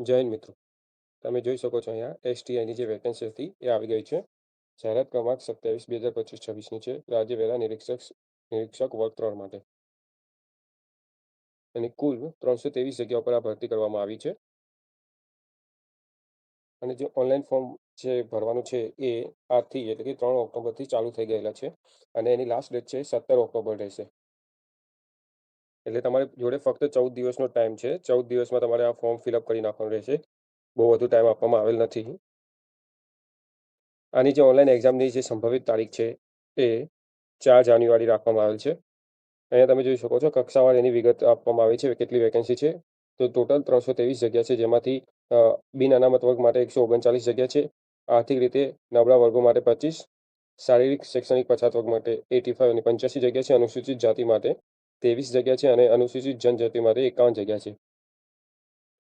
જય હિન્દ મિત્રો. તમે જોઈ શકો છો અહીંયા એસટીઆઈની જે વેકેન્સી હતી એ આવી ગઈ છે. જાહેરાત ક્રમાંક 27/2025-26ની છે. રાજ્ય વેરા નિરીક્ષક વર્ગ 3 માટે. અને કુલ 323 જગ્યાઓ પર આ ભરતી કરવામાં આવી છે. અને જે ઓનલાઈન ફોર્મ જે ભરવાનું છે એ આજથી એટલે કે 3 ઓક્ટોબરથી ચાલુ થઈ ગયેલા છે. અને એની લાસ્ટ ડેટ છે 17 ઓક્ટોબર રહેશે. એટલે તમારી જોડે ફક્ત 14 દિવસનો ટાઈમ છે. 14 દિવસમાં તમારે આ ફોર્મ ફિલઅપ કરી નાખવાનું રહેશે. બહુ વધુ ટાઈમ આપવામાં આવેલ નથી. આની જે ઓનલાઈન એક્ઝામની જે સંભવિત તારીખ છે એ 4 જાન્યુઆરી રાખવામાં આવેલ છે. અહીંયા તમે જોઈ શકો છો કક્ષાવાર એની વિગત આપવામાં આવી છે કેટલી વેકેન્સી છે. તો ટોટલ 323 જગ્યા છે, જેમાંથી બિન અનામત વર્ગ માટે 139 જગ્યા છે, આર્થિક રીતે નબળા વર્ગો માટે 25, શારીરિક શૈક્ષણિક પછાત વર્ગ માટે 85 અને 85 જગ્યા છે, અનુસૂચિત જાતિ માટે 23 જગ્યા છે અને અનુસૂચિત જનજાતિ માટે 51 જગ્યા છે.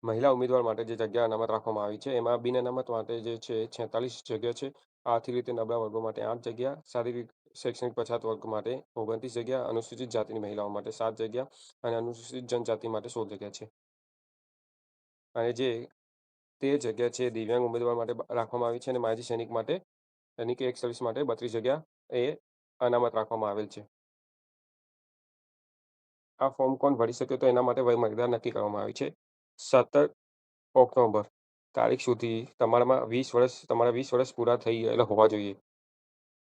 મહિલા ઉમેદવાર માટે જે જગ્યા અનામત રાખવામાં આવી છે એમાં બિન અનામત માટે જે છે 46 જગ્યા છે, આર્થિક રીતે નબળા વર્ગો માટે 8 જગ્યા, શારીરિક શૈક્ષણિક પછાત વર્ગ માટે 29 જગ્યા, અનુસૂચિત જાતિની મહિલાઓ માટે 7 જગ્યા અને અનુસૂચિત જનજાતિ માટે 16 જગ્યા છે. અને જે 13 જગ્યા છે દિવ્યાંગ ઉમેદવાર માટે રાખવામાં આવી છે અને માજી સૈનિક માટે એટલે કે એક્સ સર્વિસ માટે 32 જગ્યા એ અનામત રાખવામાં આવેલ છે. આ ફોર્મ કોણ ભરી શકે તો એના માટે વયમર્યાદા નક્કી કરવામાં આવી છે. 17 ઓક્ટોબર તારીખ સુધી તમારા 20 વર્ષ પૂરા થઈ ગયેલા હોવા જોઈએ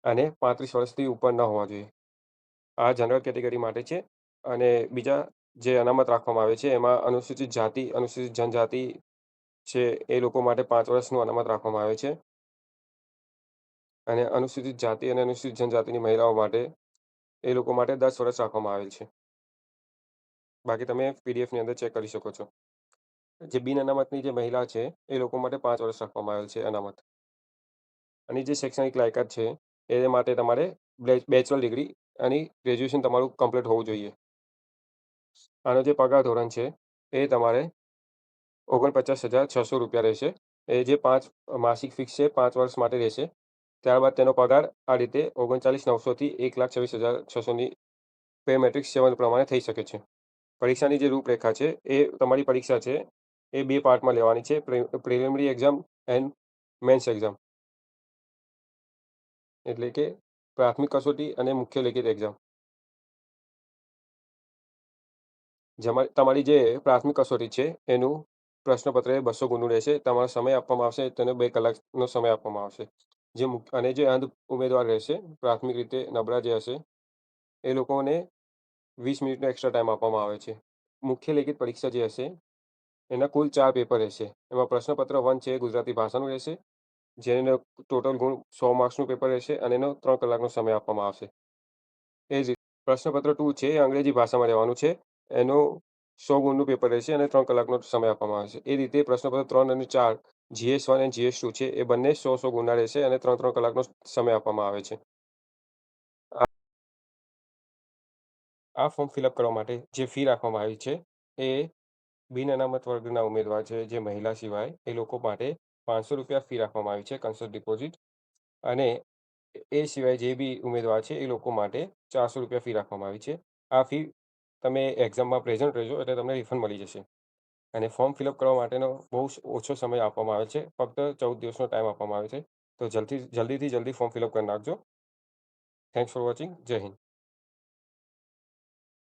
અને 35 વર્ષથી ઉપર ન હોવા જોઈએ. આ જનરલ કેટેગરી માટે છે. અને બીજા જે અનામત રાખવામાં આવે છે એમાં અનુસૂચિત જાતિ, અનુસૂચિત જનજાતિ છે એ લોકો માટે 5 વર્ષનું અનામત રાખવામાં આવે છે. અને અનુસૂચિત જાતિ અને અનુસૂચિત જનજાતિની મહિલાઓ માટે એ લોકો માટે 10 વર્ષ રાખવામાં આવેલ છે. બાકી તમે પીડીએફની અંદર ચેક કરી શકો છો. જે બિન અનામતની જે મહિલા છે એ લોકો માટે 5 વર્ષ રાખવામાં આવેલ છે અનામત. અને જે શૈક્ષણિક લાયકાત છે એ માટે તમારે બેચલર ડિગ્રી અને ગ્રેજ્યુએશન તમારું કમ્પ્લીટ હોવું જોઈએ. આનો જે પગાર ધોરણ છે એ તમારે 49,600 રૂપિયા રહેશે. એ જે 5 માસિક ફિક્સ છે, 5 વર્ષ માટે રહેશે. ત્યારબાદ તેનો પગાર આ રીતે 39,900થી 1,26,600ની પે મેટ્રિક્સ 7 પ્રમાણે થઈ શકે છે. પરીક્ષાની જે રૂપરેખા છે એ તમારી પરીક્ષા છે એ 2 પાર્ટમાં લેવાની છે, preliminary exam and men's exam. એટલે કે પ્રાથમિક કસોટી અને મુખ્ય લેખિત એક્ઝામ. જેમાં તમારી જે પ્રાથમિક કસોટી છે એનું પ્રશ્નપત્ર એ 200 ગુણનું રહેશે. તમારો સમય આપવામાં આવશે, તેને 2 કલાકનો સમય આપવામાં આવશે. અને જે અંધ ઉમેદવાર રહેશે, પ્રાથમિક રીતે નબળા જે હશે એ લોકોને 20 મિનિટનો એક્સ્ટ્રા ટાઈમ આપવામાં આવે છે. મુખ્ય લેખિત પરીક્ષા જે હશે એના કુલ 4 પેપર રહેશે. એમાં પ્રશ્નપત્ર 1 છે એ ગુજરાતી ભાષાનું રહેશે, જેનો ટોટલ ગુણ 100 માર્ક્સનું પેપર રહેશે અને એનો 3 કલાકનો સમય આપવામાં આવશે. એ જ રીતે પ્રશ્નપત્ર 2 છે એ અંગ્રેજી ભાષામાં રહેવાનું છે. એનું 100 ગુણનું પેપર રહેશે અને 3 કલાકનો સમય આપવામાં આવશે. એ રીતે પ્રશ્નપત્ર 3 અને 4 GS1 અને GS2 છે એ બંને 100 ગુણના રહેશે અને 3 કલાકનો સમય આપવામાં આવે છે. આ ફોર્મ ફિલઅપ કરવા માટે જે ફી રાખવામાં આવી છે એ બિન અનામત વર્ગના ઉમેદવાર છે જે મહિલા સિવાય એ લોકો માટે 500 રૂપિયા ફી રાખવામાં આવી છે કન્સર્ટ ડિપોઝિટ. અને એ સિવાય જે બી ઉમેદવાર છે એ લોકો માટે 400 રૂપિયા ફી રાખવામાં આવી છે. આ ફી તમે એક્ઝામમાં પ્રેઝન્ટ રહેજો એટલે તમને રિફંડ મળી જશે. અને ફોર્મ ફિલઅપ કરવા માટેનો બહુ ઓછો સમય આપવામાં આવે છે, ફક્ત 14 દિવસનો ટાઈમ આપવામાં આવે છે. તો જલ્દીથી જલ્દી ફોર્મ ફિલઅપ કરી નાખજો. Thanks for watching. જય હિન્દ.